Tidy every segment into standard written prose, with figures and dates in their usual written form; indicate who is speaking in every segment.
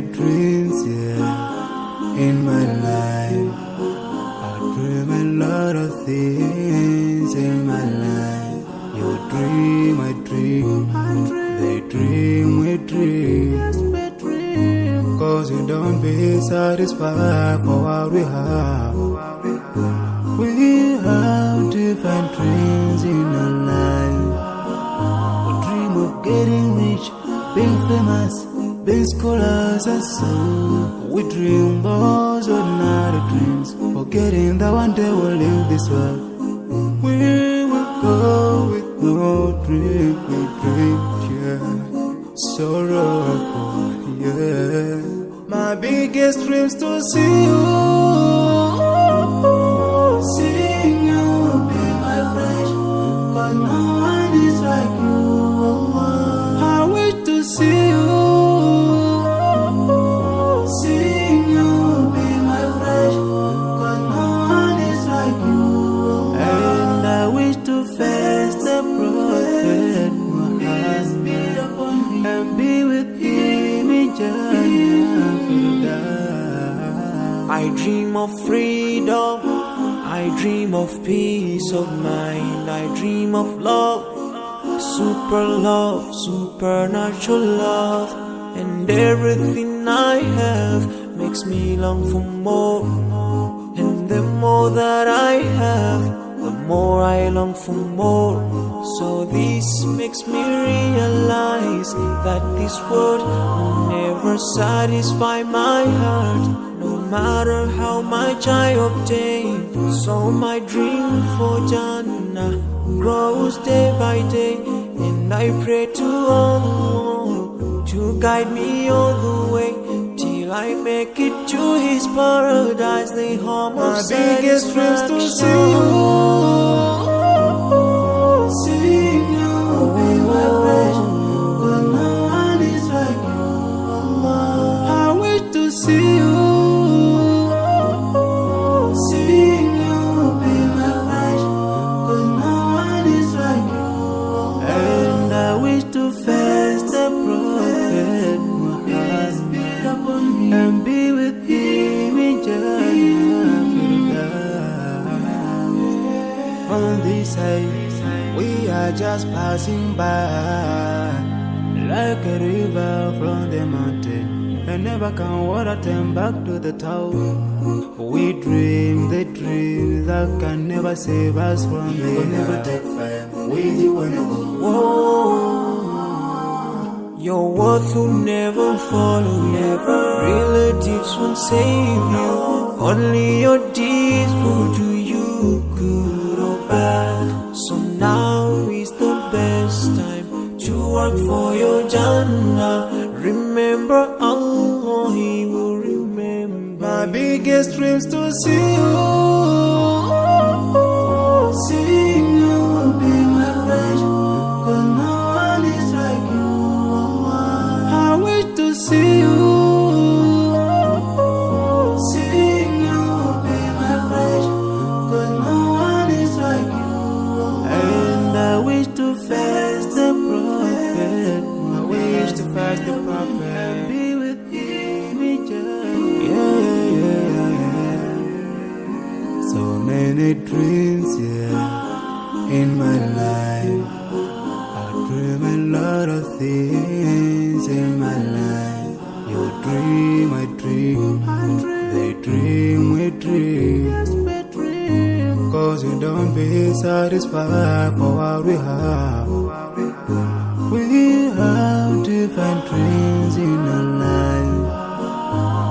Speaker 1: many dreams, yeah, in my life. I dream a lot of things in my life. You dream, I dream, they dream, we dream. Cause you don't be satisfied for what we have. We have different dreams in our life. We dream of getting rich, being famous, being scholars and so. We dream those ordinary dreams, forgetting that one day we'll leave this world. We will go with no dream, we dream, yeah. Sorrowful, yeah. My biggest dreams to see you, seeing you be my friend. Cause no one is like you. I wish to see you, seeing you be my friend. Cause no one is like you. And I wish to face the prophet Muhammad and be with him in Jannah.
Speaker 2: I dream of freedom, I dream of peace of mind, I dream of love, supernatural love, and everything I have makes me long for more. And the more that I have, the more I long for more. So this makes me realize that this world will never satisfy my heart, no matter how much I obtain. So my dream for Jannah grows day by day, and I pray to Allah to guide me all the way till I make it to His paradise, the home of
Speaker 1: my biggest dreams to see you, seeing you be my friend. But no one is like you. I wish to see you, seeing you be my friend. But no one is like you. And I wish to face the prophet Muhammad and be with him in Jannah. On this side, we are just passing by, like a river from the mountain, and never can water turn back to the town. We dream the dreams that can never save us from the
Speaker 3: We'll never take fire with you when you go.
Speaker 2: Whoa. Your words will never follow you, relatives won't save you, only your deeds will do you good or bad. So now is the best time to work for your Jannah. Remember Allah, He will remember.
Speaker 1: My biggest dreams to see you, seeing you be my friend. Cause no one is like you. I wish to see you, seeing you be my friend. Cause no one is like you. And I wish to face the prophet. I wish to face the prophet and be with him in Jannah. Yeah. So many dreams, yeah, in my life. I dream a lot of things in my life. You dream, I dream, they dream, we dream. Cause you don't be satisfied for what we have. We have different dreams in our life.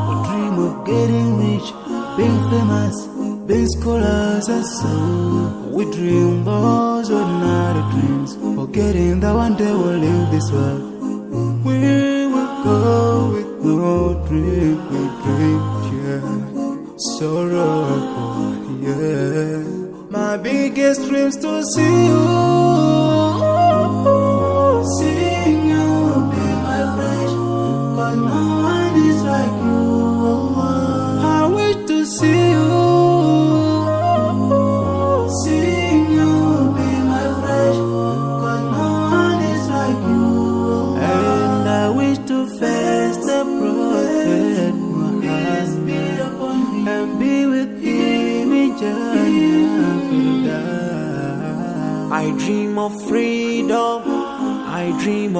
Speaker 1: We dream of getting rich, being famous, being scholars and so. We dream those ordinary dreams, forgetting that one day we'll leave this world. We will go with no dream, we dream, yeah. Sorrowful, yeah. My biggest dreams to see you, seeing you be my friend. Cause no one is like you. I wish to see you, seeing you be my friend. Cause no one is like you. And I wish to face the prophet
Speaker 2: I dream of freedom. I dream of